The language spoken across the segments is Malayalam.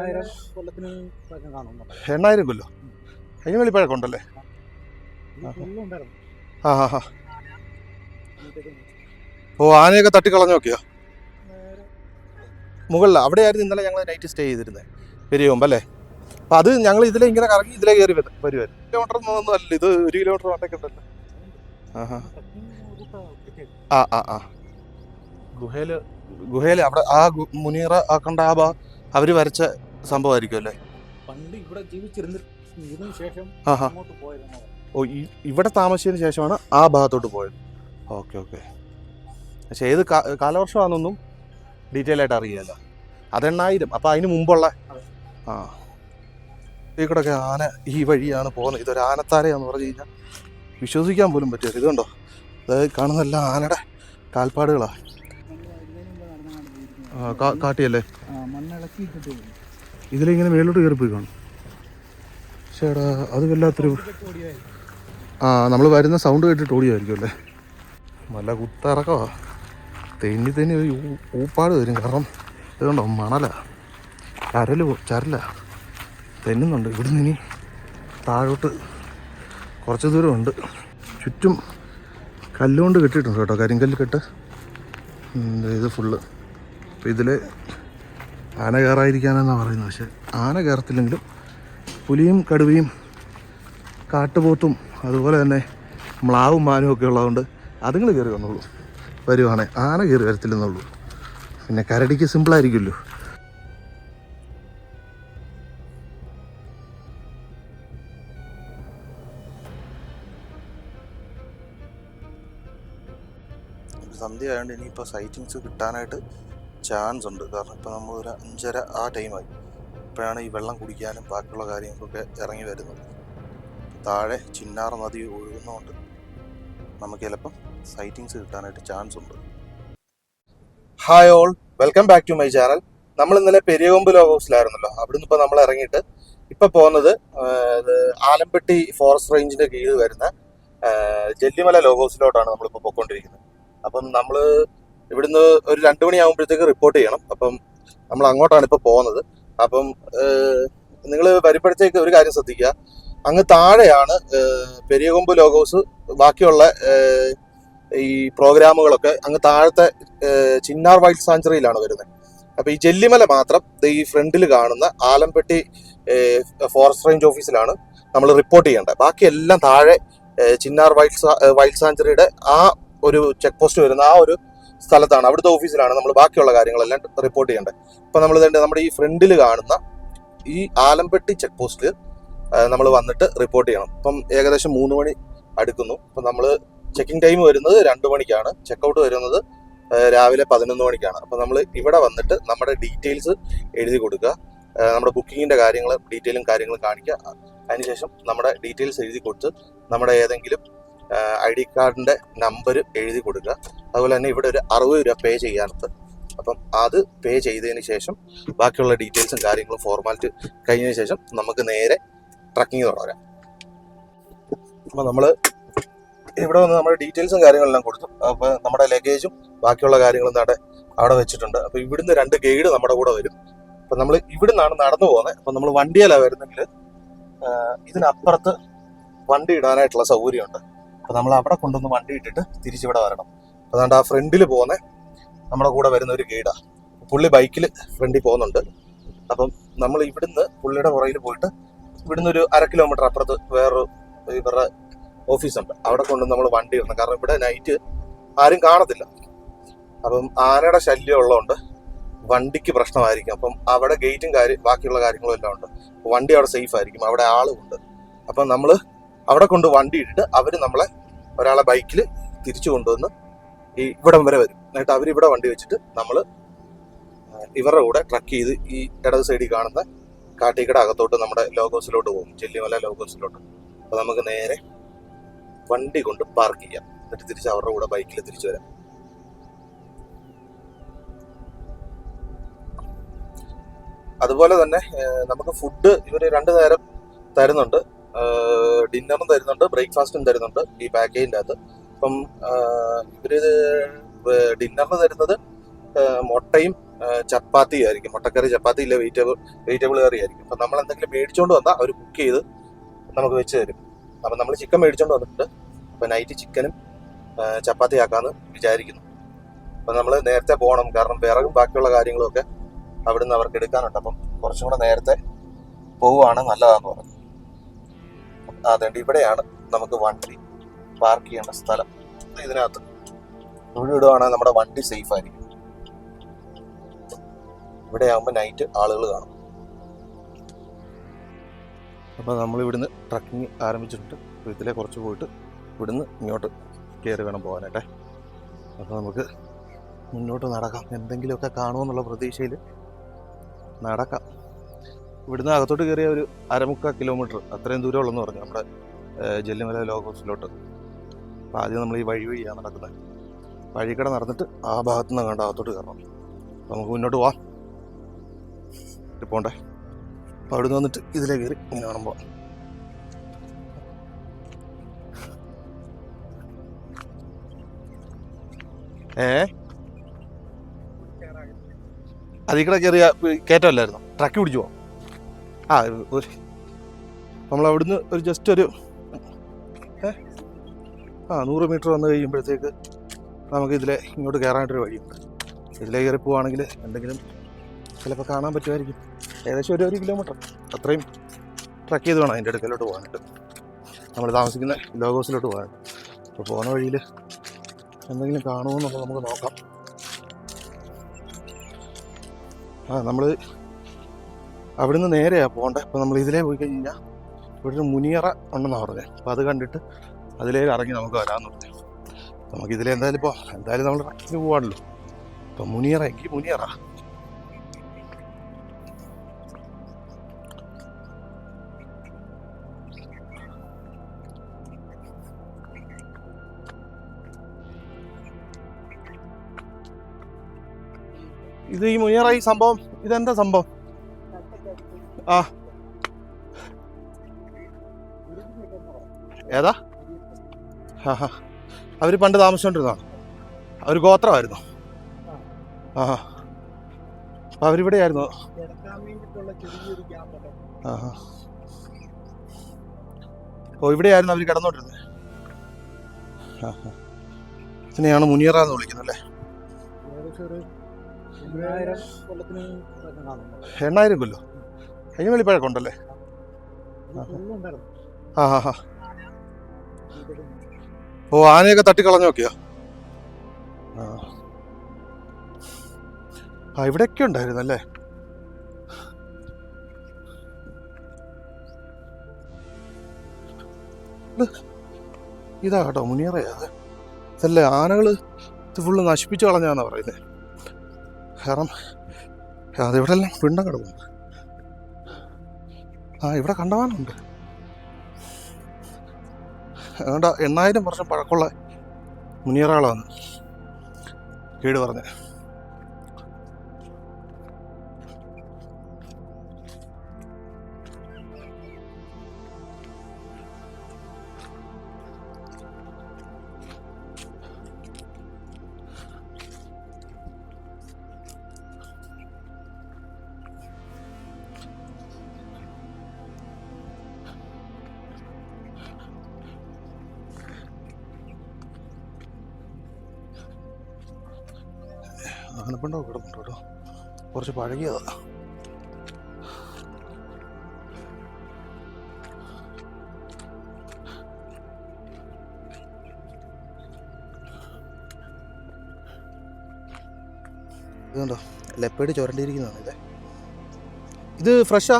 8000 കൊല്ലോ അതിന് വെളിപ്പഴക്കമുണ്ടല്ലേ? ആ ഹാ ഹാ. ഓ, ആനയൊക്കെ തട്ടിക്കളഞ്ഞു നോക്കിയോ? മുകളിൽ അവിടെയായിരുന്നു ഇന്നലെ ഞങ്ങൾ നൈറ്റ് സ്റ്റേ ചെയ്തിരുന്നത്, പെരിയകൊമ്പ് അല്ലേ? അപ്പം അത് ഞങ്ങൾ ഇതിലെ ഇങ്ങനെ കറങ്ങി ഇതിലെ കയറി വരുമായിരുന്നു. കിലോമീറ്റർ ഒന്നും അല്ല, ഇത് 1 കിലോമീറ്റർ വണ്ടൊക്കെ ഉണ്ടല്ലോ. ആ ആ ആ ഗുഹയില് അവിടെ ആ മുനീറ ആക്കണ്ട ആ അവര് വരച്ച സംഭവമായിരിക്കും അല്ലേ? പണ്ട് ഇവിടെ ജീവിച്ചിരുന്നതിന് ശേഷം പോയത്. ഓ, ഇവിടെ താമസിച്ചതിന് ശേഷമാണ് ആ ഭാഗത്തോട്ട് പോയത്. Okay okay. പക്ഷെ ഏത് കാലവർഷമാണെന്നൊന്നും ഡീറ്റെയിൽ ആയിട്ട് അറിയില്ല. അത് 8000. അപ്പം അതിന് മുമ്പുള്ള ആ ഈ കൂടെ ആന ഈ വഴിയാണ് പോകുന്നത്. ഇതൊരു ആനത്താരയാന്ന് പറഞ്ഞു കഴിഞ്ഞാൽ വിശ്വസിക്കാൻ പോലും പറ്റില്ല. ഇതുണ്ടോ, അതായത് കാണുന്നതെല്ലാം ആനയുടെ കാൽപ്പാടുകളാണ്. കാട്ടിയല്ലേ? ഇതിലിങ്ങനെ മേലോട്ട് കയറിപ്പോയി കാണും. ചേടാ, അത് വല്ലാത്തൊരു നമ്മൾ വരുന്ന സൗണ്ട് കേട്ടിട്ട് ഓടിയായിരിക്കും അല്ലേ? നല്ല കുത്തിറക്കവാ, തെന്നി ഒരു ഊപ്പാട് വരും. കാരണം ഇതുകൊണ്ടോ മണല ചരല തെന്നുന്നുണ്ട്. ഇവിടുന്ന് ഇനി താഴോട്ട് കുറച്ച് ദൂരമുണ്ട്. ചുറ്റും കല്ലുകൊണ്ട് കെട്ടിയിട്ടുണ്ട് കേട്ടോ, കരിങ്കല്ല് കെട്ട്. ഇത് ഫുള്ള്. അപ്പോൾ ഇതിൽ ആന കയറാതിരിക്കാനെന്നാണ് പറയുന്നത്. പക്ഷെ ആന കയറത്തില്ലെങ്കിലും പുലിയും കടുവയും കാട്ടുപോത്തും അതുപോലെ തന്നെ മ്ലാവും മാനും ഒക്കെ ഉള്ളതുകൊണ്ട് അതുങ്ങൾ കയറി വന്നുള്ളൂ. വരുവാണേ ആന കയറി വരത്തില്ലെന്നുള്ളൂ. പിന്നെ കരടിക്ക് സിമ്പിളായിരിക്കുമല്ലോ. സന്ധ്യ ആയതുകൊണ്ട് ഇനിയിപ്പോൾ സൈറ്റിങ്സ് കിട്ടാനായിട്ട് ചാൻസ് ഉണ്ട്. കാരണം ഇപ്പോൾ നമ്മളൊരു 5:30 ആ ടൈമായി. ഇപ്പോഴാണ് ഈ വെള്ളം കുടിക്കാനും ബാക്കിയുള്ള കാര്യങ്ങൾക്കൊക്കെ ഇറങ്ങി വരുന്നത്. താഴെ ചിന്നാർ നദി ഒഴുകുന്നതുകൊണ്ട് നമുക്ക് ചിലപ്പം സൈറ്റിങ്സ് കിട്ടാനായിട്ട് ചാൻസ് ഉണ്ട്. Hi all, welcome back to my channel. നമ്മൾ ഇന്നലെ പെരിയകൊമ്പ് ലോഗ് ഹൗസിലായിരുന്നല്ലോ. അവിടുന്ന് ഇപ്പോൾ നമ്മൾ ഇറങ്ങിയിട്ട് ഇപ്പം പോകുന്നത് ആലമ്പട്ടി ഫോറസ്റ്റ് റേഞ്ചിൻ്റെ കീഴിൽ വരുന്ന ജല്ലിമല ലോഗ് ഹൗസിലോട്ടാണ് നമ്മളിപ്പോൾ പോയിക്കൊണ്ടിരിക്കുന്നത്. അപ്പം നമ്മൾ ഇവിടുന്ന് ഒരു 2 മണിയാകുമ്പോഴത്തേക്ക് റിപ്പോർട്ട് ചെയ്യണം. അപ്പം നമ്മൾ അങ്ങോട്ടാണ് ഇപ്പോൾ പോകുന്നത്. അപ്പം നിങ്ങൾ വരുമ്പോഴത്തേക്ക് ഒരു കാര്യം ശ്രദ്ധിക്കുക, അങ്ങ് താഴെയാണ് പെരിയകൊമ്പ് ലോഗ് ഹൗസ്. ബാക്കിയുള്ള ഈ പ്രോഗ്രാമുകളൊക്കെ അങ്ങ് താഴത്തെ ചിന്നാർ വൈൽഡ് സാഞ്ചുറിയിലാണ് വരുന്നത്. അപ്പോൾ ഈ ജല്ലിമല മാത്രം ഈ ഫ്രണ്ടിൽ കാണുന്ന ആലമ്പട്ടി ഫോറസ്റ്റ് റേഞ്ച് ഓഫീസിലാണ് നമ്മൾ റിപ്പോർട്ട് ചെയ്യേണ്ടത്. ബാക്കിയെല്ലാം താഴെ ചിന്നാർ വൈൽഡ് സാഞ്ചുറിയുടെ ആ ഒരു ചെക്ക് പോസ്റ്റ് വരുന്ന ആ ഒരു സ്ഥലത്താണ്, അവിടുത്തെ ഓഫീസിലാണ് നമ്മൾ ബാക്കിയുള്ള കാര്യങ്ങളെല്ലാം റിപ്പോർട്ട് ചെയ്യേണ്ടത്. ഇപ്പം നമ്മൾ നമ്മുടെ ഈ ഫ്രണ്ടിൽ കാണുന്ന ഈ ആലമ്പട്ടി ചെക്ക് പോസ്റ്റിൽ നമ്മൾ വന്നിട്ട് റിപ്പോർട്ട് ചെയ്യണം. ഇപ്പം ഏകദേശം 3 മണി അടുക്കുന്നു. അപ്പം നമ്മൾ ചെക്കിംഗ് ടൈം വരുന്നത് 2 മണിക്കാണ്, ചെക്കൗട്ട് വരുന്നത് രാവിലെ 11 മണിക്കാണ്. അപ്പം നമ്മൾ ഇവിടെ വന്നിട്ട് നമ്മുടെ ഡീറ്റെയിൽസ് എഴുതി കൊടുക്കുക, നമ്മുടെ ബുക്കിങ്ങിൻ്റെ ഡീറ്റെയിലും കാര്യങ്ങളും കാണിക്കുക. അതിനുശേഷം നമ്മുടെ ഡീറ്റെയിൽസ് എഴുതി കൊടുത്ത് നമ്മുടെ ഏതെങ്കിലും ID കാർഡിൻ്റെ നമ്പർ എഴുതി കൊടുക്കുക. അതുപോലെ തന്നെ ഇവിടെ ഒരു 60 രൂപ പേ ചെയ്യാനുണ്ട്. അപ്പം അത് പേ ചെയ്തതിന് ശേഷം ബാക്കിയുള്ള ഡീറ്റെയിൽസും കാര്യങ്ങളും ഫോർമാലിറ്റി കഴിഞ്ഞതിന് ശേഷം നമുക്ക് നേരെ ട്രക്കിങ് തുടരാം. അപ്പോൾ നമ്മൾ ഇവിടെ വന്ന് നമ്മുടെ ഡീറ്റെയിൽസും കാര്യങ്ങളെല്ലാം കൊടുത്തു. അപ്പോൾ നമ്മുടെ ലഗേജും ബാക്കിയുള്ള കാര്യങ്ങളും അവിടെ വെച്ചിട്ടുണ്ട്. അപ്പോൾ ഇവിടുന്ന് 2 ഗൈഡ് നമ്മുടെ കൂടെ വരും. അപ്പം നമ്മൾ ഇവിടുന്നാണ് നടന്നു പോകുന്നത്. അപ്പം നമ്മൾ വണ്ടിയിലാണ് വരുന്നെങ്കിൽ ഇതിനപ്പുറത്ത് വണ്ടി ഇടാനായിട്ടുള്ള സൗകര്യമുണ്ട്. അപ്പോൾ നമ്മൾ അവിടെ കൊണ്ടുവന്ന് വണ്ടി ഇട്ടിട്ട് തിരിച്ചിവിടെ വരണം. അതുകൊണ്ട് ആ ഫ്രണ്ടിൽ പോകുന്ന നമ്മുടെ കൂടെ വരുന്ന ഒരു ഗൈഡാണ്. പുള്ളി ബൈക്കിൽ ഫ്രണ്ടിൽ പോകുന്നുണ്ട്. അപ്പം നമ്മൾ ഇവിടുന്ന് പുള്ളിയുടെ പുറകിൽ പോയിട്ട് ഇവിടുന്ന് ഒരു 1/2 കിലോമീറ്റർ അപ്പുറത്ത് ഇവരുടെ ഓഫീസുണ്ട്. അവിടെ കൊണ്ടുവന്ന് നമ്മൾ വണ്ടി ഇടണം. കാരണം ഇവിടെ നൈറ്റ് ആരും കാണത്തില്ല. അപ്പം ആനയുടെ ശല്യം ഉള്ളതുകൊണ്ട് വണ്ടിക്ക് പ്രശ്നമായിരിക്കും. അപ്പം അവിടെ ഗേറ്റും ബാക്കിയുള്ള കാര്യങ്ങളും എല്ലാം ഉണ്ട്. വണ്ടി അവിടെ സേഫ് ആയിരിക്കും, അവിടെ ആളുമുണ്ട്. അപ്പം നമ്മൾ അവിടെ കൊണ്ട് വണ്ടി ഇട്ടിട്ട് അവർ ഒരാളെ ബൈക്കിൽ തിരിച്ചു കൊണ്ടുവന്ന് ഈ ഇവിടം വരെ വരും. എന്നിട്ട് അവരിവിടെ വണ്ടി വെച്ചിട്ട് നമ്മൾ ഇവരുടെ കൂടെ ട്രക്ക് ചെയ്ത് ഈ ഇടത് സൈഡിൽ കാണുന്ന കാട്ടിക്കട അകത്തോട്ട് നമ്മുടെ ലോഗ് ഹൗസിലോട്ട് പോകും, ജല്ലിമല ലോഗ് ഹൗസിലോട്ട്. അപ്പോൾ നമുക്ക് നേരെ വണ്ടി കൊണ്ട് പാർക്ക് ചെയ്യാം, എന്നിട്ട് തിരിച്ച് അവരുടെ കൂടെ ബൈക്കിൽ തിരിച്ചു വരാം. അതുപോലെ തന്നെ നമുക്ക് ഫുഡ് ഇവർ 2 നേരം തരുന്നുണ്ട്. ഡിന്നറും തരുന്നുണ്ട്, ബ്രേക്ക്ഫാസ്റ്റും തരുന്നുണ്ട് ഈ പാക്കേജിൻ്റെ അകത്ത്. അപ്പം ഇവർ ഡിന്നറിന് തരുന്നത് മുട്ടയും ചപ്പാത്തി ആയിരിക്കും, മുട്ടക്കറി ചപ്പാത്തി ഇല്ല വെജിറ്റബിൾ കറി ആയിരിക്കും. അപ്പം നമ്മൾ എന്തെങ്കിലും മേടിച്ചുകൊണ്ട് വന്നാൽ അവർ കുക്ക് ചെയ്ത് നമുക്ക് വെച്ച് തരും. അപ്പം നമ്മൾ ചിക്കൻ മേടിച്ചുകൊണ്ട് വന്നിട്ടുണ്ട്. അപ്പം നൈറ്റ് ചിക്കനും ചപ്പാത്തി ആക്കാമെന്ന് വിചാരിക്കുന്നു. അപ്പം നമ്മൾ നേരത്തെ പോകണം, കാരണം വിറകും ബാക്കിയുള്ള കാര്യങ്ങളൊക്കെ അവിടുന്ന് അവർക്ക് എടുക്കാനുണ്ട്. അപ്പം കുറച്ചും കൂടെ നേരത്തെ പോവുകയാണ് നല്ലതാണെന്ന് പറഞ്ഞു. അതുകൊണ്ട് ഇവിടെയാണ് നമുക്ക് വണ്ടി പാർക്ക് ചെയ്യേണ്ട സ്ഥലം. ഇതിനകത്ത് ഇവിടെ ഇടുവാണെങ്കിൽ നമ്മുടെ വണ്ടി സേഫ് ആയിരിക്കും. ഇവിടെ ആകുമ്പോൾ നൈറ്റ് ആളുകൾ കാണും. അപ്പോൾ നമ്മൾ ഇവിടുന്ന് ട്രക്കിങ് ആരംഭിച്ചിട്ടുണ്ട്. ഇതിലെ കുറച്ച് പോയിട്ട് ഇവിടുന്ന് ഇങ്ങോട്ട് കയറി വേണം പോകാനായിട്ടെ. അപ്പോൾ നമുക്ക് മുന്നോട്ട് നടക്കാം. എന്തെങ്കിലുമൊക്കെ കാണുമെന്നുള്ള പ്രതീക്ഷയിൽ നടക്കാം. ഇവിടുന്ന് അകത്തോട്ട് കയറിയ ഒരു 1/4 കിലോമീറ്റർ അത്രയും ദൂരമുള്ളെന്ന് പറഞ്ഞു നമ്മുടെ ജെല്ലിമല ലോഗ് ഹൗസിലോട്ട്. അപ്പോൾ ആദ്യം നമ്മൾ ഈ വഴിയാണ് നടക്കുന്നത്. വഴിക്കട നടന്നിട്ട് ആ ഭാഗത്തു നിന്ന് കണ്ട അകത്തോട്ട് കയറണം. അപ്പോൾ നമുക്ക് മുന്നോട്ട് പോവാം. പോണ്ടേ. അപ്പോൾ അവിടുന്ന് വന്നിട്ട് ഇതിലേ കയറി ഇങ്ങനെ കാണുമ്പോൾ അതിൽ കൂടെ കയറിയ കയറ്റമല്ലായിരുന്നു, ട്രക്ക് പിടിച്ചു പോവാം. ഒരു നമ്മൾ അവിടുന്ന് ഒരു ജസ്റ്റ് ഒരു 100 മീറ്റർ വന്ന് കഴിയുമ്പോഴത്തേക്ക് നമുക്ക് ഇതിലെ ഇങ്ങോട്ട് കയറാനായിട്ടൊരു വഴിയുണ്ട്. ഇതിലേ കയറി പോവുകയാണെങ്കിൽ എന്തെങ്കിലും ചിലപ്പോൾ കാണാൻ പറ്റുമായിരിക്കും. ഏകദേശം ഒരു കിലോമീറ്റർ അത്രയും ട്രക്ക് ചെയ്ത് വേണം അതിൻ്റെ അടുക്കലോട്ട് പോകാനായിട്ട്, നമ്മൾ താമസിക്കുന്ന ലോഗ് ഹൗസിലോട്ട് പോകാനായിട്ട്. അപ്പോൾ പോകുന്ന വഴിയിൽ എന്തെങ്കിലും കാണുമെന്നുള്ളത് നമുക്ക് നോക്കാം. നമ്മൾ അവിടുന്ന് നേരെയാണ് പോകേണ്ടത്. അപ്പോൾ നമ്മൾ ഇതിലേ പോയി കഴിഞ്ഞാൽ ഇവിടെ ഒരു മുനിയറ ഉണ്ടെന്നാണ് പറഞ്ഞത്. അപ്പോൾ അത് കണ്ടിട്ട് അതിലേ ഇറങ്ങി നമുക്ക് വരാമെന്ന് പറഞ്ഞു. നമുക്കിതിലെ എന്തായാലും നമ്മൾ ട്രക്കിന് പോകാണല്ലോ. അപ്പം മുനിയറ എങ്കിൽ മുനിയറ. ഇത് ഈ മുനിയറ ഈ സംഭവം ഇതെന്താ സംഭവം? ഏതാ? അവർ പണ്ട് താമസിച്ചോണ്ടിരുന്നതാണ്. അവർ ഗോത്രമായിരുന്നു. അപ്പം അവരിവിടെ ആയിരുന്നു. ഓ, ഇവിടെയായിരുന്നു അവർ കിടന്നോണ്ടിരുന്നത്. ഇതിനെയാണ് മുനിയറ എന്ന് വിളിക്കുന്നത് അല്ലേ? 8000 കൊല്ലോ? അതിന് വെളിപ്പഴക്കം ഉണ്ടല്ലേ? ഓ, ആനയൊക്കെ തട്ടിക്കളഞ്ഞു നോക്കിയോ? ഇവിടെയൊക്കെ ഉണ്ടായിരുന്നല്ലേ? ഇതാ കേട്ടോ മുനിയറയാ. ഇതല്ലേ ആനകൾ ഇത് ഫുള്ള് നശിപ്പിച്ച് കളഞ്ഞാന്നാ പറയുന്നത്. കാരണം അതിവിടെ എല്ലാം പിണ്ടം കിടക്കുന്നു. ഇവിടെ കണ്ടവാനുണ്ട്. അതുകൊണ്ട് 8000 വർഷം പഴക്കമുള്ള മുനിയറകളാണ് കേട് പറഞ്ഞത്. ആനപ്പണ്ടോ കിടപ്പുണ്ടോ കേട്ടോ, കുറച്ച് പഴകിയതാ. ഇതുണ്ടോ ലെപ്പേഡ് ചുരണ്ടിയിരിക്കുന്നതാണ്. ഇത് ഫ്രഷാ?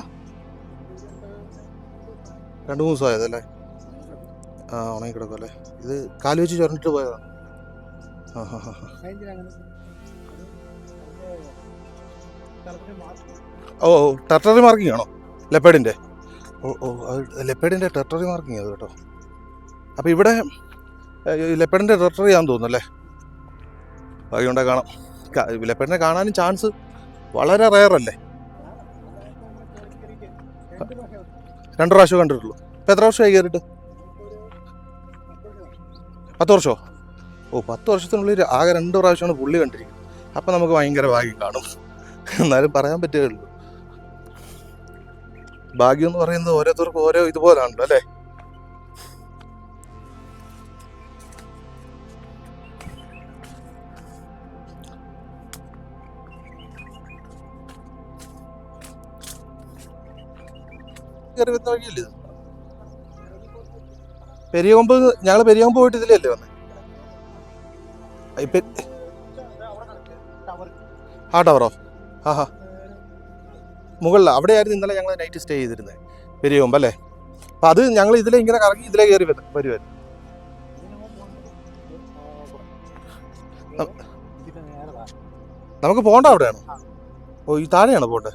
2-3 ദിവസമായതല്ലേ? ഉണങ്ങി കിടക്കുമല്ലേ? ഇത് കാല് വെച്ച് ചുരണ്ടിട്ട് പോയതാണ്. ഓ, ടെറിട്ടറി മാർക്കിംഗ് ആണോ ലെപ്പേഡിൻ്റെ? ഓ, ലെപ്പേഡിൻ്റെ ടെറിട്ടറി മാർക്കിംഗ് അത് കേട്ടോ. അപ്പോൾ ഇവിടെ ലെപ്പേഡിൻ്റെ ടെറിട്ടറി ആണെന്ന് തോന്നുന്നു അല്ലേ? അതുകൊണ്ടേ കാണാം. ലെപ്പേഡിനെ കാണാനും ചാൻസ് വളരെ റെയറല്ലേ? 2 പ്രാവശ്യം കണ്ടിട്ടുള്ളൂ. ഇപ്പം എത്ര വർഷമായി കയറിയിട്ട്? 10 വർഷമോ? ഓ, 10 വർഷത്തിനുള്ളിൽ ആകെ 2 പ്രാവശ്യമാണ് പുള്ളി കണ്ടിരിക്കുന്നത്. അപ്പം നമുക്ക് ഭയങ്കര ഭാഗ്യം കാണും. എന്നാലും പറയാൻ പറ്റുകയുള്ളൂ. ഭാഗ്യം എന്ന് പറയുന്നത് ഓരോരുത്തർക്കും ഓരോ ഇതുപോലാണല്ലോ അല്ലേ. കയറി വരുന്ന വഴിയല്ലേ ഇത്? പെരിയകൊമ്പ് ഞങ്ങൾ പെരിയകൊമ്പ് പോയിട്ട് ഇതിലല്ലേ വന്നേ? ആ ടവറോ? ആഹാ, മുകളിൽ അവിടെയായിരുന്നു ഇന്നലെ ഞങ്ങൾ നൈറ്റ് സ്റ്റേ ചെയ്തിരുന്നത്, പെരിയകൊമ്പ് അല്ലേ. അപ്പം അത് ഞങ്ങൾ ഇതിലെ ഇങ്ങനെ കറങ്ങി ഇതിലേ കയറി വരുമായിരുന്നു. നമുക്ക് പോകണ്ട അവിടെയാണോ? ഓ, ഈ താഴെയാണോ പോട്ടെ?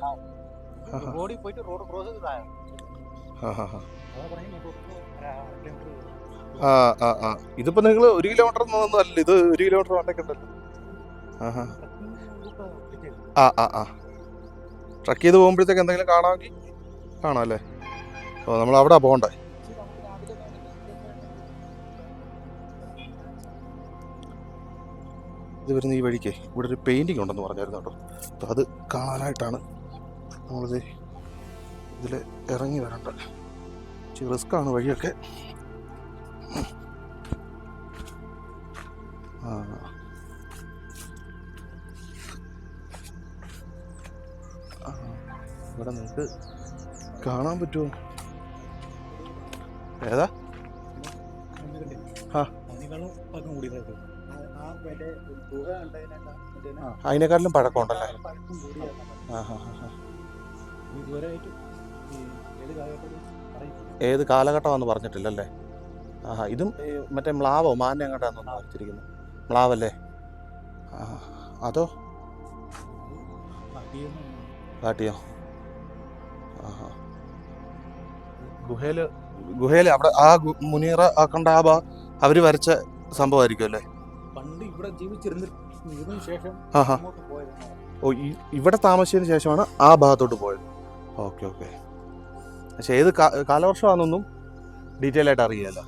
ആ ആ ആ ഇതിപ്പോ നിങ്ങൾ 1 കിലോമീറ്റർ ഒന്നും അല്ല, ഇത് 1 കിലോമീറ്റർ വേണ്ടൊക്കെ ഉണ്ടല്ലോ. ആ ആ ആ ട്രക്ക് ചെയ്ത് പോകുമ്പോഴത്തേക്ക് എന്തെങ്കിലും കാണാമെങ്കിൽ കാണാം അല്ലേ. ഓ, നമ്മൾ അവിടെ പോകണ്ടേ? ഇത് വരുന്ന ഈ വഴിക്ക് ഇവിടെ ഒരു പെയിൻറ്റിങ് ഉണ്ടെന്ന് പറഞ്ഞായിരുന്നു കേട്ടോ. അപ്പം അത് കാണാനായിട്ടാണ് നമ്മളിത് ഇതിൽ ഇറങ്ങി വരണ്ട. റിസ്ക്കാണ് വഴിയൊക്കെ. ആ ഇവിടെ നിങ്ങൾക്ക് കാണാൻ പറ്റുമോ? ഏതാ? ആ അതിനേക്കാട്ടിലും പഴക്കമുണ്ടല്ലേ? ആ ഹാ ഹാ. ഏത് കാലഘട്ടമാണെന്ന് പറഞ്ഞിട്ടില്ലല്ലേ? ആഹാ, ഇതും മറ്റേ മ്ലാവോ മാന എങ്ങോട്ടാണെന്ന് വരച്ചിരിക്കുന്നത്? മ്ലാവല്ലേ? ആ, അതോ കാട്ടിയോ? ആഹാ, ഗുഹയില് അവിടെ ആ മുനീറ ആക്കണ്ട ആ അവര് വരച്ച സംഭവമായിരിക്കും അല്ലേ? പണ്ട് ഇവിടെ ജീവിച്ചിരുന്നതിന് ശേഷം ആഹാ. ഓ, ഇവിടെ താമസിച്ചതിന് ശേഷമാണ് ആ ഭാഗത്തോട്ട് പോയത്. Okay okay. പക്ഷെ ഏത് കാലവർഷമാണെന്നൊന്നും ഡീറ്റെയിൽ ആയിട്ട് അറിയില്ല.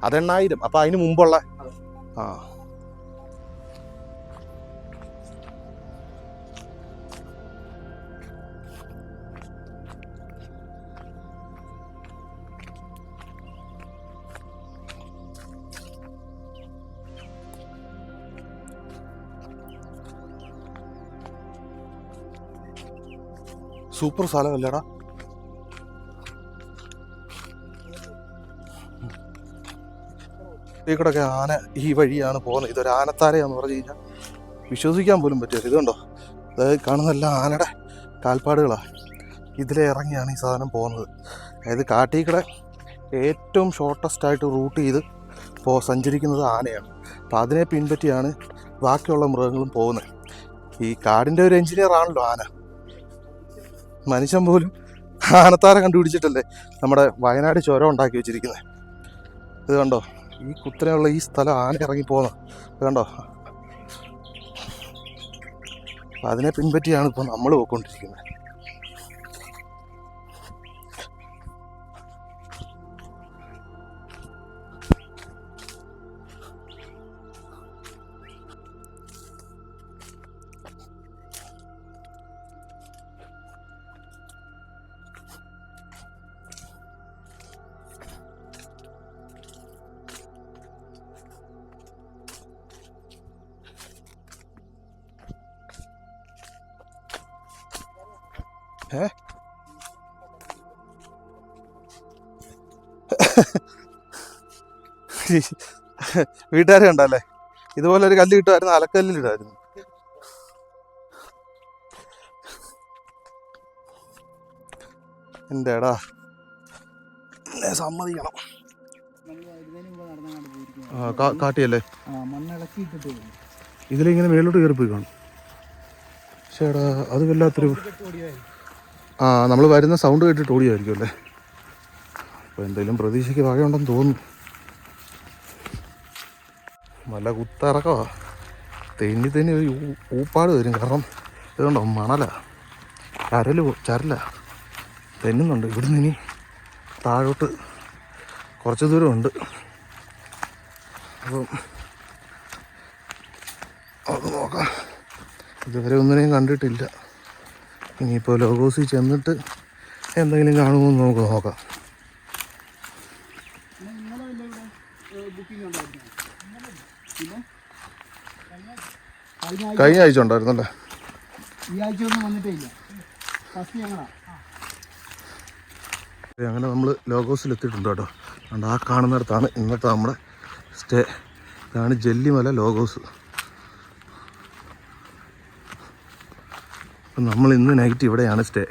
അത് 8000. അപ്പം അതിന് മുമ്പുള്ള ആ സൂപ്പർ സ്ഥലമല്ലേടാ. ഈ കൂടെ ആന ഈ വഴിയാണ് പോകുന്നത്. ഇതൊരു ആനത്താരയാന്ന് പറഞ്ഞു കഴിഞ്ഞാൽ വിശ്വസിക്കാൻ പോലും പറ്റില്ല. ഇതുണ്ടോ, അതായത് കാണുന്നതെല്ലാം ആനയുടെ കാൽപ്പാടുകളാണ്. ഇതിലെ ഇറങ്ങിയാണ് ഈ സാധനം പോകുന്നത്. അതായത് കാട്ടിക്കടെ ഏറ്റവും ഷോർട്ടസ്റ്റായിട്ട് റൂട്ട് ചെയ്ത് സഞ്ചരിക്കുന്നത് ആനയാണ്. അപ്പം അതിനെ പിൻപറ്റിയാണ് ബാക്കിയുള്ള മൃഗങ്ങളും പോകുന്നത്. ഈ കാടിൻ്റെ ഒരു എഞ്ചിനീയർ ആണല്ലോ ആന. മനുഷ്യൻ പോലും ആനത്താര കണ്ടുപിടിച്ചിട്ടല്ലേ നമ്മുടെ വയനാട് ചുരം ഉണ്ടാക്കി വെച്ചിരിക്കുന്നത്. ഇത് കണ്ടോ, ഈ കുത്തനെയുള്ള ഈ സ്ഥലം ആന ഇറങ്ങി പോകുന്നത്. ഇത് കണ്ടോ, അതിനെ പിൻപറ്റിയാണ് ഇപ്പോൾ നമ്മൾ പോയിക്കൊണ്ടിരിക്കുന്നത്. വീട്ടുകാരെ ഉണ്ടല്ലേ, ഇതുപോലെ ഒരു കല്ല് കിട്ടുമായിരുന്നു, അലക്കല്ലിലിടായിരുന്നു. എൻ്റെ എടാ, എന്നെ സമ്മതിക്കണം. കാട്ടിയല്ലേ ഇതിലിങ്ങനെ മേലോട്ട് കയറിപ്പോയി കാണും. പക്ഷേ എടാ, അത് വല്ലാത്തൊരു നമ്മൾ വരുന്ന സൗണ്ട് കേട്ടിട്ട് ഓടിയായിരിക്കും അല്ലേ. അപ്പോൾ എന്തെങ്കിലും പ്രതീക്ഷയ്ക്ക് വകയുണ്ടെന്ന് തോന്നുന്നു. നല്ല കുത്തിറക്കവാ, തെന്നി ഒരു ഊപ്പാട് വരും. കാരണം ഇതുകൊണ്ടോ മണല ചരല തെന്നുന്നുണ്ട്. ഇവിടുന്ന് ഇനി താഴോട്ട് കുറച്ച് ദൂരമുണ്ട്. അപ്പം അത് നോക്കാം. ഇതുവരെ ഒന്നിനെയും കണ്ടിട്ടില്ല. ഇനിയിപ്പോൾ ലോഗോസിൽ ചെന്നിട്ട് എന്തെങ്കിലും കാണുമോ എന്ന് നമുക്ക് നോക്കാം. ഇന്നലെ ബുക്കിംഗ് ഉണ്ടായിരുന്നു. പിന്നെ കഴിഞ്ഞ ആഴ്ച ഉണ്ടായിരുന്നല്ലേ? ഈ ആഴ്ച ഒന്നും വന്നിട്ടേ ഇല്ല. ഫസ്റ്റ് ഞങ്ങളാ. അങ്ങനെ നമ്മൾ ലോഗോസിൽ എത്തിയിട്ടുണ്ട് കേട്ടോ. അതുകൊണ്ട് ആ കാണുന്നിടത്താണ് ഇന്നത്തെ നമ്മുടെ സ്റ്റേ. ഇതാണ് ജെല്ലിമല ലോഗോസ്. അപ്പം നമ്മൾ ഇന്ന് നൈറ്റ് ഇവിടെയാണ് സ്റ്റേ.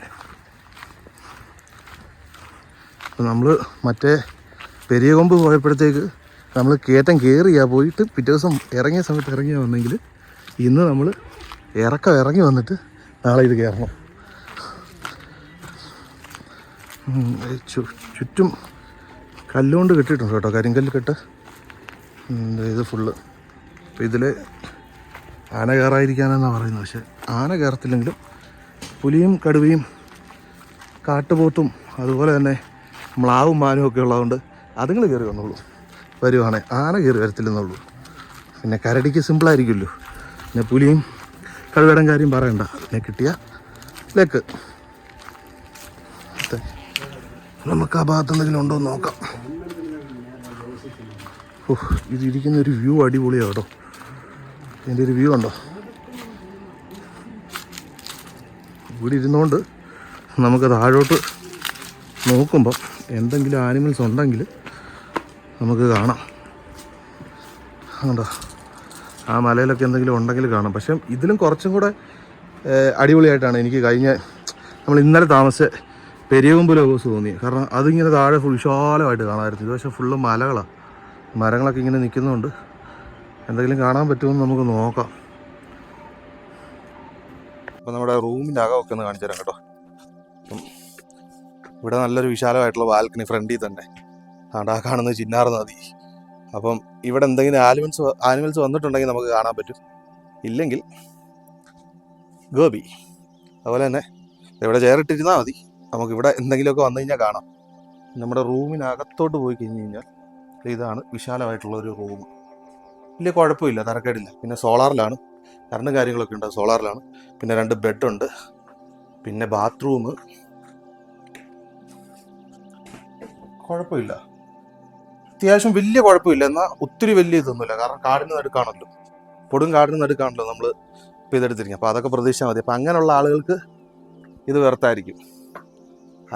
അപ്പം നമ്മൾ മറ്റേ പെരിയകൊമ്പ് പോയപ്പോഴത്തേക്ക് നമ്മൾ കയറ്റം കയറിയാ പോയിട്ട് പിറ്റേ ദിവസം ഇറങ്ങിയ സമയത്ത് ഇറങ്ങിയാൽ വന്നെങ്കിൽ ഇന്ന് നമ്മൾ ഇറങ്ങി വന്നിട്ട് നാളെ ഇത് കയറണം. ചുറ്റും കല്ലുകൊണ്ട് കെട്ടിയിട്ടുണ്ട് കേട്ടോ, കരിങ്കല്ല് കെട്ട്. ഇത് ഫുള്ള്. അപ്പോൾ ഇതിൽ ആന കയറാതിരിക്കാനെന്നാണ് പറയുന്നത്. പക്ഷേ ആന കയറത്തില്ലെങ്കിലും പുലിയും കടുവയും കാട്ടുപോത്തും അതുപോലെ തന്നെ മ്ലാവും മാനും ഒക്കെ ഉള്ളതുകൊണ്ട് അതുങ്ങൾ കയറി വന്നുള്ളൂ. വരുവാണേ ആന കയറി വരത്തില്ലെന്നുള്ളൂ. പിന്നെ കരടിക്ക് സിമ്പിളായിരിക്കുമല്ലോ. പിന്നെ പുലിയും കടുവയുടെ കാര്യം പറയണ്ട. പിന്നെ കിട്ടിയ ലെക്ക്. നമുക്ക് ആ ഭാഗത്ത് എന്തെങ്കിലും ഉണ്ടോ എന്ന് നോക്കാം. ഇതിരിക്കുന്ന ഒരു വ്യൂ അടിപൊളിയാണ് കേട്ടോ. ഇതിൻ്റെ ഒരു വ്യൂ ഉണ്ടോ? ഇവിടെ ഇരുന്നുകൊണ്ട് നമുക്ക് താഴോട്ട് നോക്കുമ്പോൾ എന്തെങ്കിലും ആനിമൽസ് ഉണ്ടെങ്കിൽ നമുക്ക് കാണാം. കണ്ടോ, ആ മലയിലൊക്കെ എന്തെങ്കിലും ഉണ്ടെങ്കിൽ കാണാം. പക്ഷേ ഇതിലും കുറച്ചും കൂടെ അടിപൊളിയായിട്ടാണ് എനിക്ക് നമ്മൾ ഇന്നലെ താമസിച്ച പെരിയകൊമ്പ് ലോഗോസ് തോന്നി. കാരണം അതിങ്ങനെ താഴെ വിശാലമായിട്ട് കാണാമായിരുന്നു. ഇത് പക്ഷേ ഫുള്ള് മലകളാണ്. മരങ്ങളൊക്കെ ഇങ്ങനെ നിൽക്കുന്നുണ്ട്. എന്തെങ്കിലും കാണാൻ പറ്റുമെന്ന് നമുക്ക് നോക്കാം. അപ്പോൾ നമ്മുടെ റൂമിൻ്റെ അകമൊക്കെ ഒന്ന് കാണിച്ചു തരാം കേട്ടോ. അപ്പം ഇവിടെ നല്ലൊരു വിശാലമായിട്ടുള്ള ബാൽക്കണി ഫ്രണ്ടിൽ തന്നെ. ആ കാണുന്നത് ചിന്നാർ നദി. അപ്പം ഇവിടെ എന്തെങ്കിലും ആനിമൽസ് വന്നിട്ടുണ്ടെങ്കിൽ നമുക്ക് കാണാൻ പറ്റും. ഇല്ലെങ്കിൽ ഗോപി. അതുപോലെ തന്നെ ഇവിടെ ചേറിട്ടിരുന്നാൽ മതി. നമുക്കിവിടെ എന്തെങ്കിലുമൊക്കെ വന്നു കഴിഞ്ഞാൽ കാണാം. നമ്മുടെ റൂമിനകത്തോട്ട് പോയി കഴിഞ്ഞ് കഴിഞ്ഞാൽ ഇതാണ് വിശാലമായിട്ടുള്ളൊരു റൂം. വലിയ കുഴപ്പമില്ല, തരക്കേടില്ല. പിന്നെ സോളാറിലാണ്, കറണ്ട് കാര്യങ്ങളൊക്കെ ഉണ്ട്, സോളാറിലാണ്. പിന്നെ 2 ബെഡുണ്ട്, പിന്നെ ബാത്റൂം. കുഴപ്പമില്ല, അത്യാവശ്യം വലിയ കുഴപ്പമില്ല. എന്നാൽ ഒത്തിരി വലിയ ഇതൊന്നുമില്ല. കാരണം കാടിന് നടുക്കാണല്ലോ, കാടിന് നടുക്കാണല്ലോ നമ്മൾ ഇപ്പോൾ ഇതെടുത്തിരിക്കുക. അപ്പോൾ അതൊക്കെ പ്രതീക്ഷിച്ചാൽ മതി. അപ്പോൾ അങ്ങനെയുള്ള ആളുകൾക്ക് ഇത് വെറുത്തായിരിക്കും.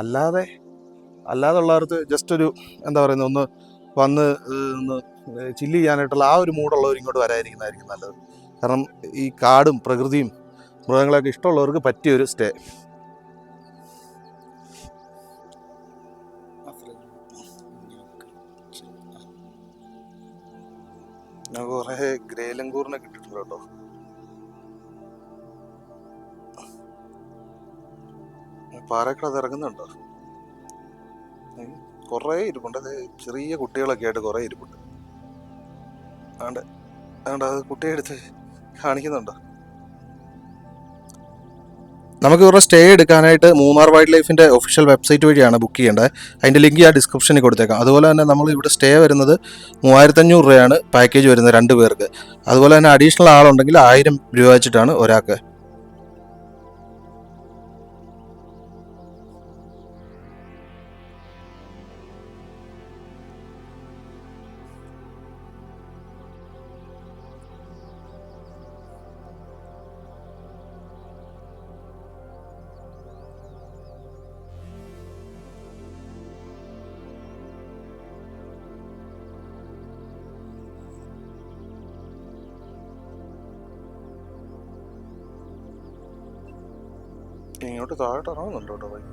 അല്ലാതെ ഉള്ളവർക്ക് ജസ്റ്റ് ഒരു എന്താ പറയുന്നത്, ഒന്ന് വന്ന് ചില്ല് ചെയ്യാനായിട്ടുള്ള ആ ഒരു മൂടുള്ളവർ ഇങ്ങോട്ട് വരാതിരിക്കുന്നതായിരിക്കും നല്ലത്. കാരണം ഈ കാടും പ്രകൃതിയും മൃഗങ്ങളെയൊക്കെ ഇഷ്ടമുള്ളവർക്ക് പറ്റിയൊരു സ്റ്റേ. ഞാൻ കുറേ ഗ്രേലങ്കൂറിനെ കിട്ടിയിട്ടുണ്ട് കേട്ടോ. പാറക്കടത്ത് ഇറങ്ങുന്നുണ്ടോ? കുറേ ഇരിപ്പുണ്ട്. അത് ചെറിയ കുട്ടികളൊക്കെ ആയിട്ട് കുറേ ഇരിപ്പുണ്ട്. അത് കുട്ടിയെ എടുത്ത് കാണിക്കുന്നുണ്ടോ? നമുക്ക് ഇവരുടെ സ്റ്റേ എടുക്കാനായിട്ട് മൂന്നാർ വൈൽഡ് ലൈഫിൻ്റെ ഒഫീഷ്യൽ വെബ്സൈറ്റ് വഴിയാണ് ബുക്ക് ചെയ്യേണ്ടത്. അതിൻ്റെ ലിങ്ക് ആ ഡിസ്ക്രിപ്ഷനിൽ കൊടുത്തേക്കാം. അതുപോലെ തന്നെ നമ്മൾ ഇവിടെ സ്റ്റേ വരുന്നത് 3500 രൂപയാണ് പാക്കേജ് വരുന്നത് 2 പേർക്ക്. അതുപോലെ തന്നെ അഡീഷണൽ ആളുണ്ടെങ്കിൽ 1000 രൂപ വെച്ചിട്ടാണ് ഒരാൾക്ക്. ഇങ്ങോട്ട് താഴോട്ട് ഇറങ്ങുന്നുണ്ടോ കേട്ടോ ബൈക്ക്?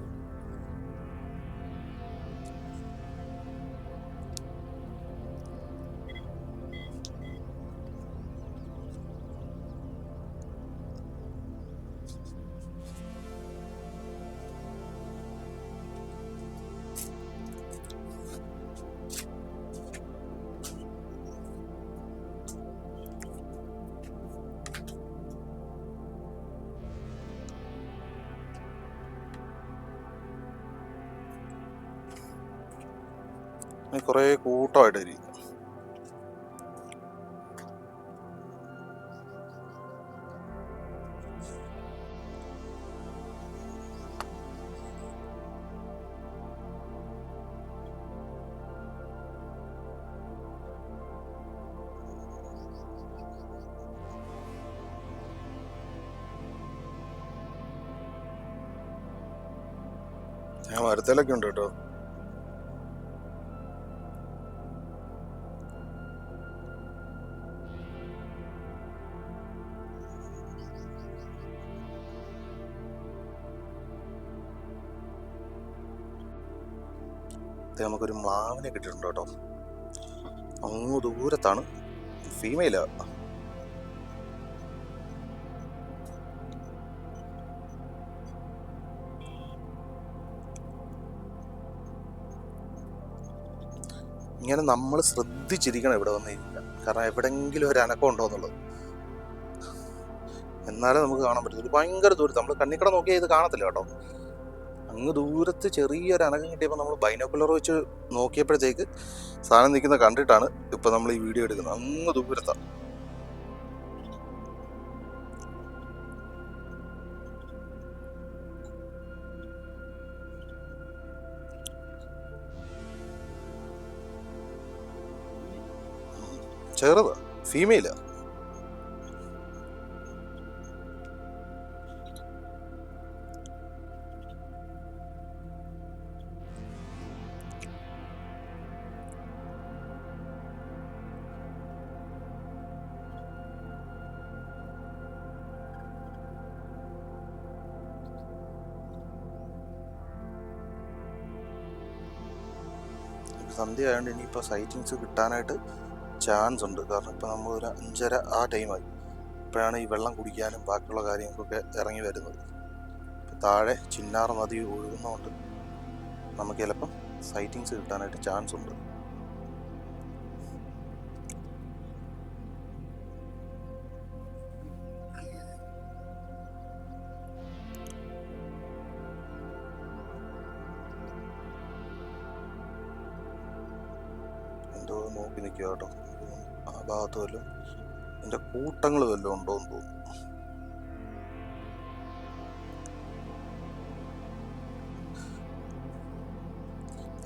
കുറേ കൂട്ടമായിട്ടായിരിക്കും. ഞാൻ മരത്തിലൊക്കെ ഉണ്ട് കേട്ടോ. നമുക്കൊരു മാവിനെ കിട്ടിയിട്ടുണ്ട് കേട്ടോ. അങ്ങ് ദൂരത്താണ്, ഫീമെയിലാ. ഇങ്ങനെ നമ്മൾ ശ്രദ്ധിച്ചിരിക്കണം ഇവിടെ വന്നിരിക്കുക, കാരണം എവിടെങ്കിലും ഒരു അനക്കം ഉണ്ടോ എന്നുള്ളത്. എന്നാലേ നമുക്ക് കാണാൻ പറ്റും. ഇത് ഭയങ്കര ദൂരത്ത്, നമ്മൾ കണ്ണിക്കട നോക്കിയാൽ ഇത് കാണത്തില്ല കേട്ടോ. അങ്ങ് ദൂരത്ത് ചെറിയൊരു അനക്കം കിട്ടിയപ്പോൾ നമ്മൾ ബൈനോക്കുലർ വെച്ച് നോക്കിയപ്പോഴത്തേക്ക് സാധനം നിൽക്കുന്ന കണ്ടിട്ടാണ് ഇപ്പം നമ്മൾ ഈ വീഡിയോ എടുക്കുന്നത്. അങ്ങ് ദൂരത്താണ്. ചെറുതാ, ഫീമെയിലാ. സന്ധ്യ ആയതുകൊണ്ട് ഇനിയിപ്പോൾ സൈറ്റിങ്സ് കിട്ടാനായിട്ട് ചാൻസ് ഉണ്ട്. കാരണം ഇപ്പോൾ നമ്മളൊരു 5:30 ആ ടൈമായി. ഇപ്പോഴാണ് ഈ വെള്ളം കുടിക്കാനും ബാക്കിയുള്ള കാര്യങ്ങൾക്കൊക്കെ ഇറങ്ങി വരുന്നത്. താഴെ ചിന്നാർ നദി ഒഴുകുന്നതുകൊണ്ട് നമുക്ക് ചിലപ്പം സൈറ്റിങ്സ് കിട്ടാനായിട്ട് ചാൻസ് ഉണ്ട്. എന്തോ നോക്കി നിൽക്കുക കേട്ടോ. ആ ഭാഗത്ത് വല്ലതും എൻ്റെ കൂട്ടങ്ങൾ വല്ലതും ഉണ്ടോ എന്ന് തോന്നുന്നു.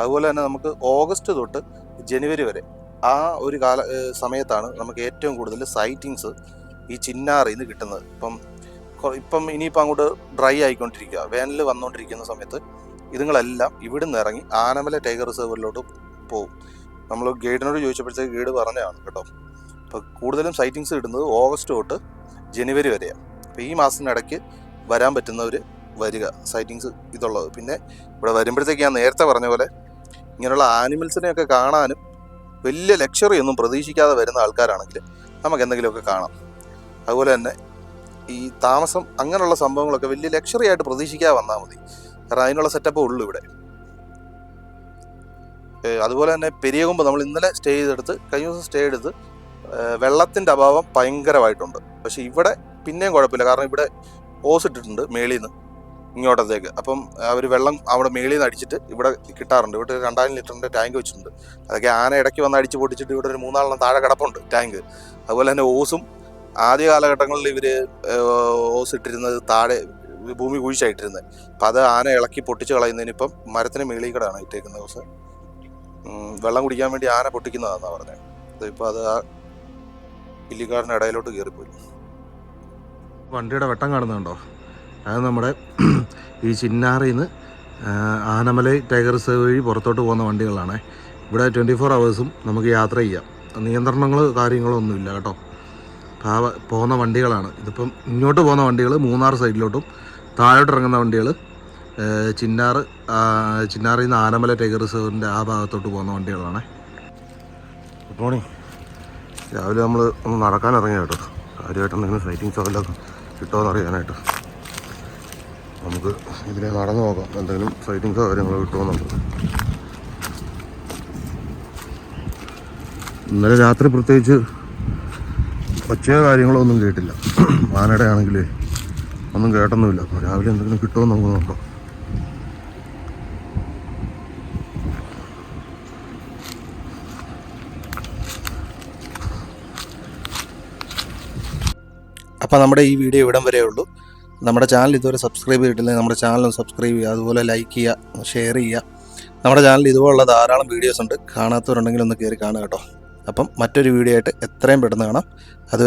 അതുപോലെ തന്നെ നമുക്ക് ഓഗസ്റ്റ് തൊട്ട് ജനുവരി വരെ ആ ഒരു സമയത്താണ് നമുക്ക് ഏറ്റവും കൂടുതൽ സൈറ്റിങ്സ് ഈ ചിന്നാറിൽ നിന്ന് കിട്ടുന്നത്. ഇപ്പം ഇനിയിപ്പോൾ അങ്ങോട്ട് ഡ്രൈ ആയിക്കൊണ്ടിരിക്കുക, വേനൽ വന്നുകൊണ്ടിരിക്കുന്ന സമയത്ത് ഇതുങ്ങളെല്ലാം ഇവിടുന്ന് ഇറങ്ങി ആനമല ടൈഗർ റിസർവിലോട്ട് പോകും. നമ്മൾ ഗൈഡിനോട് ചോദിച്ചപ്പോഴത്തേക്ക് ഗൈഡ് പറഞ്ഞതാണ് കേട്ടോ. അപ്പോൾ കൂടുതലും സൈറ്റിങ്സ് കിട്ടുന്നത് ഓഗസ്റ്റ് തൊട്ട് ജനുവരി വരെയാണ്. അപ്പോൾ ഈ മാസത്തിനിടയ്ക്ക് വരാൻ പറ്റുന്നവർ വരിക, സൈറ്റിങ്സ് ഇതുള്ളത്. പിന്നെ ഇവിടെ വരുമ്പോഴത്തേക്ക് ഞാൻ നേരത്തെ പറഞ്ഞ പോലെ ഇങ്ങനെയുള്ള ആനിമൽസിനെയൊക്കെ കാണാനും വലിയ ലക്ഷറി ഒന്നും പ്രതീക്ഷിക്കാതെ വരുന്ന ആൾക്കാരാണെങ്കിൽ നമുക്ക് എന്തെങ്കിലുമൊക്കെ കാണാം. അതുപോലെ തന്നെ ഈ താമസം അങ്ങനെയുള്ള സംഭവങ്ങളൊക്കെ വലിയ ലക്ഷറി ആയിട്ട് പ്രതീക്ഷിക്കാതെ വന്നാൽ മതി, കാരണം അതിനുള്ള സെറ്റപ്പേ ഉള്ളൂ ഇവിടെ. അതുപോലെ തന്നെ പെരിയകുമ്പ് നമ്മൾ ഇന്നലെ സ്റ്റേ ചെയ്തെടുത്ത്, കഴിഞ്ഞ ദിവസം സ്റ്റേ എടുത്ത്, വെള്ളത്തിൻ്റെ അഭാവം ഭയങ്കരമായിട്ടുണ്ട്. പക്ഷേ ഇവിടെ പിന്നെയും കുഴപ്പമില്ല, കാരണം ഇവിടെ ഓസ് ഇട്ടിട്ടുണ്ട് മേളിൽ നിന്ന് ഇങ്ങോട്ടത്തേക്ക്. അപ്പം അവർ വെള്ളം അവിടെ മേളിൽ നിന്ന് അടിച്ചിട്ട് ഇവിടെ കിട്ടാറുണ്ട്. ഇവിടെ 2000 ലിറ്ററിൻ്റെ ടാങ്ക് വെച്ചിട്ടുണ്ട്. അതൊക്കെ ആന ഇടയ്ക്ക് വന്ന് അടിച്ച് പൊട്ടിച്ചിട്ട് ഇവിടെ ഒരു 3-4 താഴെ കിടപ്പുണ്ട് ടാങ്ക്. അതുപോലെ തന്നെ ഓസും ആദ്യ കാലഘട്ടങ്ങളിൽ ഇവർ ഓസ് ഇട്ടിരുന്നത് താഴെ ഭൂമി കുഴിച്ചായിട്ടിരുന്നത്. അപ്പം അത് ആന ഇളക്കി പൊട്ടിച്ച് കളയുന്നതിന് ഇപ്പം മരത്തിന് മേളിൽ കൂടെയാണ് ഇട്ടേക്കുന്നത്. ഓസ് വെള്ളം കുടിക്കാൻ വേണ്ടി ആന പൊട്ടിക്കുന്നതാണെന്നാണ് പറഞ്ഞത്. ഇപ്പോൾ അത് ആ ഇല്ലിക്കാടിൻ്റെ ഇടയിലോട്ട് കയറിപ്പോയി. വണ്ടിയുടെ വെട്ടം കാണുന്നുണ്ടോ? അത് നമ്മുടെ ഈ ചിന്നാറിൽ നിന്ന് ആനമലൈ ടൈഗർ റിസർവ് വഴി പുറത്തോട്ട് പോകുന്ന വണ്ടികളാണ്. ഇവിടെ 24 ഹവേഴ്സും നമുക്ക് യാത്ര ചെയ്യാം, നിയന്ത്രണങ്ങൾ കാര്യങ്ങളോ ഒന്നുമില്ല കേട്ടോ. പോകുന്ന വണ്ടികളാണ് ഇതിപ്പം. ഇങ്ങോട്ട് പോകുന്ന വണ്ടികൾ മൂന്നാർ സൈഡിലോട്ടും, താഴോട്ട് ഇറങ്ങുന്ന വണ്ടികൾ ചിന്നാറിൽ നിന്ന് ആനമല ടൈഗർ റിസർവിൻ്റെ ആ ഭാഗത്തോട്ട് പോകുന്ന വണ്ടികളാണ്. Good morning. രാവിലെ നമ്മൾ ഒന്ന് നടക്കാൻ ഇറങ്ങിയ കേട്ടോ, കാര്യമായിട്ട് എന്തെങ്കിലും സൈറ്റിങ്സോ വല്ലതും കിട്ടുമോ അറിയാനായിട്ട്. നമുക്ക് ഇതിനെ നടന്നു നോക്കാം, എന്തെങ്കിലും സൈറ്റിങ്സോ കാര്യങ്ങളോ കിട്ടുമെന്നുള്ളത്. ഇന്നലെ രാത്രി പ്രത്യേകിച്ച് ഒച്ചയോ കാര്യങ്ങളോ ഒന്നും കേട്ടില്ല. ആനയുടെ ആണെങ്കിൽ ഒന്നും കേട്ടൊന്നുമില്ല. അപ്പോൾ രാവിലെ എന്തെങ്കിലും കിട്ടുമോ നമുക്ക് നോക്കാം. അപ്പോൾ നമ്മുടെ ഈ വീഡിയോ ഇവിടം വരെ ഉള്ളൂ. നമ്മുടെ ചാനൽ ഇതുവരെ സബ്സ്ക്രൈബ് ചെയ്തിട്ടില്ലെങ്കിൽ നമ്മുടെ ചാനൽ സബ്സ്ക്രൈബ് ചെയ്യുക, അതുപോലെ ലൈക്ക് ചെയ്യുക, ഷെയർ ചെയ്യുക. നമ്മുടെ ചാനലിൽ ഇതുപോലുള്ള ധാരാളം വീഡിയോസ് ഉണ്ട്, കാണാത്തവരുണ്ടെങ്കിൽ ഒന്ന് കയറി കാണുക കേട്ടോ. അപ്പം മറ്റൊരു വീഡിയോ ആയിട്ട് എത്രയും പെട്ടെന്ന് കാണാം. അത്